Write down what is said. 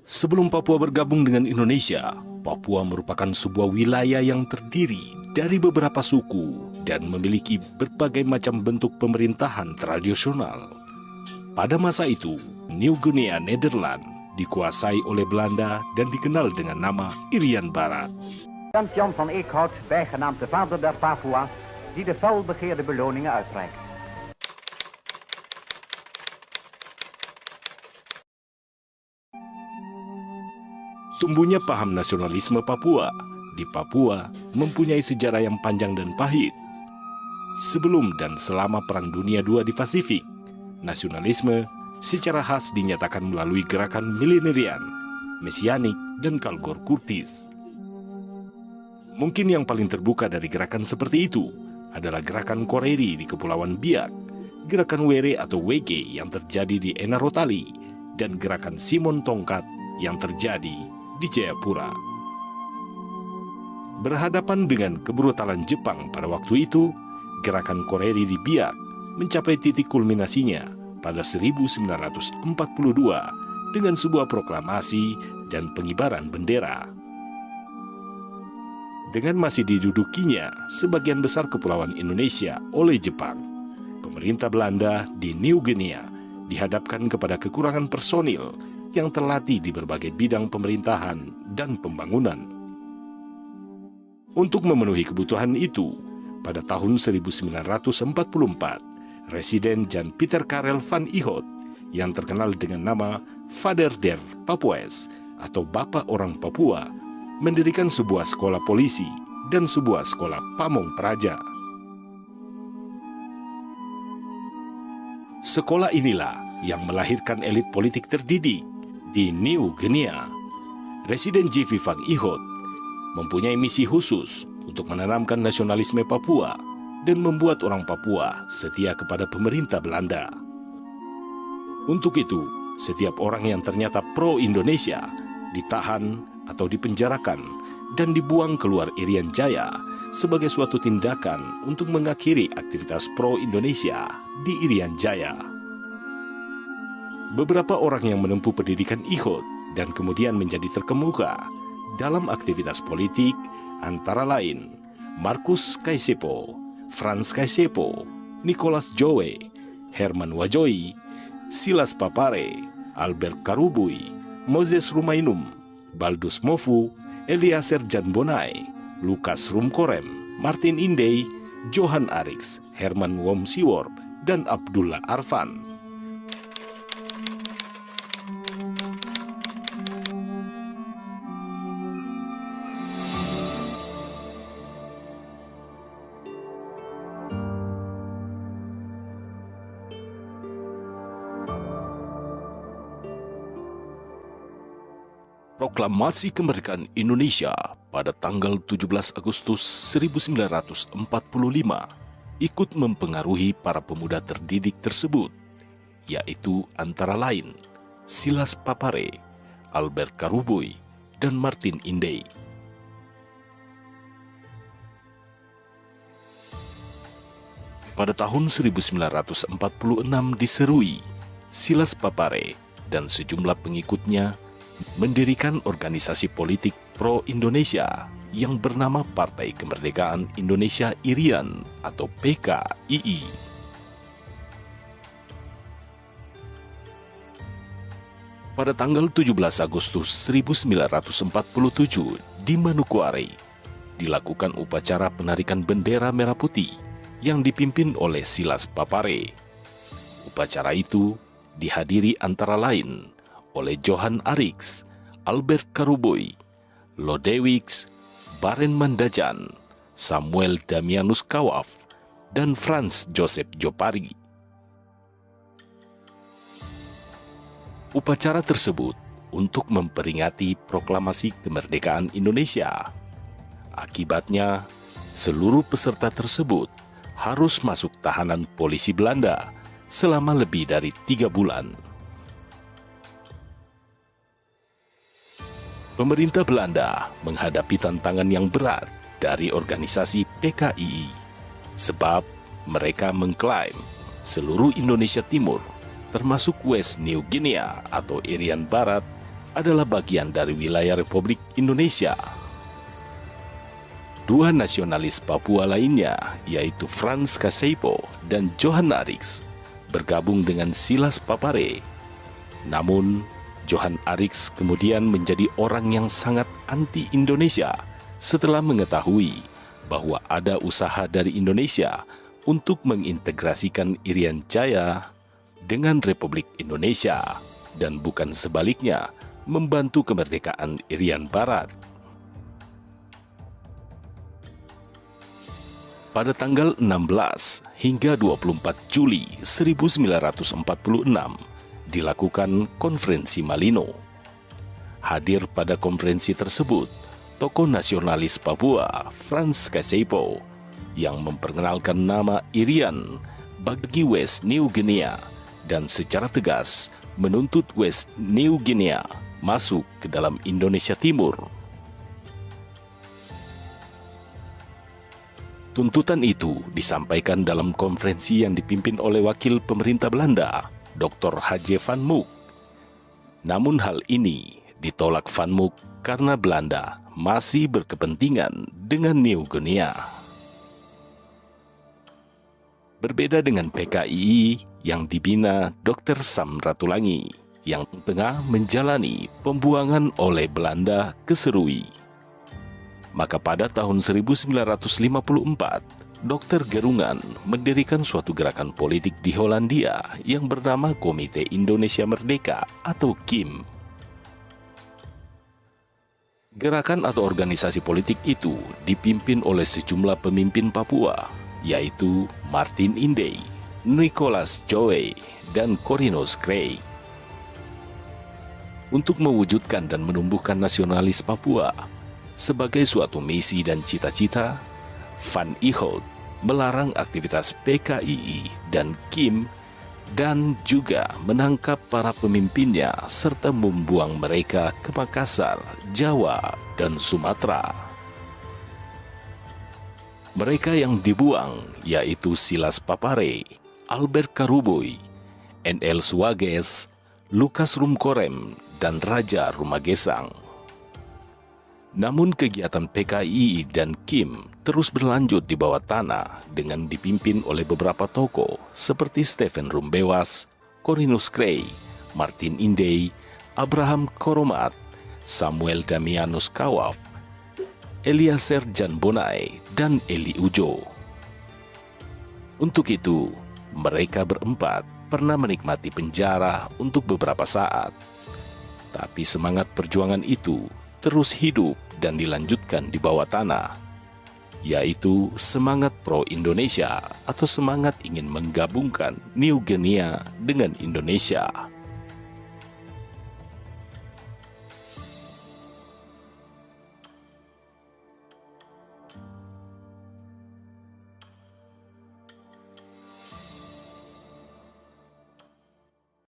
Sebelum Papua bergabung dengan Indonesia, Papua merupakan sebuah wilayah yang terdiri dari beberapa suku dan memiliki berbagai macam bentuk pemerintahan tradisional. Pada masa itu, New Guinea Nederland dikuasai oleh Belanda dan dikenal dengan nama Irian Barat. Jan van Eekhout, bijgenaamd de vader der Papua, die de felbegeerde beloningen uitreikt. Tumbuhnya paham nasionalisme Papua di Papua mempunyai sejarah yang panjang dan pahit. Sebelum dan selama Perang Dunia II di Pasifik, nasionalisme secara khas dinyatakan melalui gerakan millenarian, mesianik, dan Kalgor Kurtis. Mungkin yang paling terbuka dari gerakan seperti itu adalah gerakan Koreri di Kepulauan Biak, gerakan Were atau WG yang terjadi di Enarotali, dan gerakan Simon Tongkat yang terjadi di Jayapura. Berhadapan dengan kebrutalan Jepang pada waktu itu, gerakan Koreri di Biak mencapai titik kulminasinya pada 1942 dengan sebuah proklamasi dan pengibaran bendera. Dengan masih didudukinya sebagian besar kepulauan Indonesia oleh Jepang, pemerintah Belanda di New Guinea dihadapkan kepada kekurangan personil yang terlatih di berbagai bidang pemerintahan dan pembangunan. Untuk memenuhi kebutuhan itu, pada tahun 1944, Residen Jan Pieter Karel van Eekhout yang terkenal dengan nama Vader der Papues atau Bapak Orang Papua mendirikan sebuah sekolah polisi dan sebuah sekolah pamong praja. Sekolah inilah yang melahirkan elit politik terdidik di New Guinea. Residen J.V. van Eekhout mempunyai misi khusus untuk menanamkan nasionalisme Papua dan membuat orang Papua setia kepada pemerintah Belanda. Untuk itu, setiap orang yang ternyata pro-Indonesia ditahan atau dipenjarakan dan dibuang keluar Irian Jaya sebagai suatu tindakan untuk mengakhiri aktivitas pro-Indonesia di Irian Jaya. Beberapa orang yang menempuh pendidikan Eekhout dan kemudian menjadi terkemuka dalam aktivitas politik antara lain Markus Kaisepo, Frans Kaisepo, Nicholas Jowe, Herman Wajoi, Silas Papare, Albert Karubui, Moses Rumainum, Baldus Mofu, Eliezer Janbonai, Lukas Rumkorem, Martin Indey, Johan Arix, Herman Womsiword, dan Abdullah Arfan. Proklamasi Kemerdekaan Indonesia pada tanggal 17 Agustus 1945 ikut mempengaruhi para pemuda terdidik tersebut, yaitu antara lain Silas Papare, Albert Karubui, dan Martin Indey. Pada tahun 1946 diserui, Silas Papare dan sejumlah pengikutnya mendirikan organisasi politik pro-Indonesia yang bernama Partai Kemerdekaan Indonesia Irian atau PKII. Pada tanggal 17 Agustus 1947 di Manokwari dilakukan upacara penarikan bendera merah putih yang dipimpin oleh Silas Papare. Upacara itu dihadiri antara lain oleh Johan Arix, Albert Karubui, Lodewijk, Baren Mandajan, Samuel Damianus Kawaf, dan Frans Joseph Jopari. Upacara tersebut untuk memperingati proklamasi kemerdekaan Indonesia. Akibatnya, seluruh peserta tersebut harus masuk tahanan polisi Belanda selama lebih dari 3 bulan. Pemerintah Belanda menghadapi tantangan yang berat dari organisasi PKII, sebab mereka mengklaim seluruh Indonesia Timur, termasuk West New Guinea atau Irian Barat, adalah bagian dari wilayah Republik Indonesia. Dua nasionalis Papua lainnya, yaitu Frans Kaseippo dan Johan Arix, bergabung dengan Silas Papare. Namun, Johan Arix kemudian menjadi orang yang sangat anti-Indonesia setelah mengetahui bahwa ada usaha dari Indonesia untuk mengintegrasikan Irian Jaya dengan Republik Indonesia dan bukan sebaliknya membantu kemerdekaan Irian Barat. Pada tanggal 16 hingga 24 Juli 1946 dilakukan Konferensi Malino. Hadir pada konferensi tersebut tokoh nasionalis Papua Frans Kaseippo yang memperkenalkan nama Irian bagi West New Guinea dan secara tegas menuntut West New Guinea masuk ke dalam Indonesia Timur. Tuntutan itu disampaikan dalam konferensi yang dipimpin oleh wakil pemerintah Belanda, Dr. H.J. van Mook. Namun hal ini ditolak Van Mook karena Belanda masih berkepentingan dengan New Guinea. Berbeda dengan PKII yang dibina Dr. Sam Ratulangi yang tengah menjalani pembuangan oleh Belanda ke Serui. Maka pada tahun 1954, Dr. Gerungan mendirikan suatu gerakan politik di Hollandia yang bernama Komite Indonesia Merdeka atau KIM. Gerakan atau organisasi politik itu dipimpin oleh sejumlah pemimpin Papua, yaitu Martin Indey, Nicholas Joey, dan Corinus Gray. Untuk mewujudkan dan menumbuhkan nasionalis Papua, sebagai suatu misi dan cita-cita, Van Iholt melarang aktivitas PKII dan KIM dan juga menangkap para pemimpinnya serta membuang mereka ke Makassar, Jawa, dan Sumatera. Mereka yang dibuang yaitu Silas Papare, Albert Karuboy, N.L. Suwages, Lukas Rumkorem, dan Raja Rumagesang. Namun kegiatan PKII dan KIM terus berlanjut di bawah tanah dengan dipimpin oleh beberapa tokoh seperti Stephen Rumbewas, Corinus Gray, Martin Indey, Abraham Koromat, Samuel Damianus Kawaf, Eliezer Janbonai, dan Eli Ujo. Untuk itu, mereka berempat pernah menikmati penjara untuk beberapa saat. Tapi semangat perjuangan itu terus hidup dan dilanjutkan di bawah tanah, yaitu semangat pro-Indonesia atau semangat ingin menggabungkan New Guinea dengan Indonesia.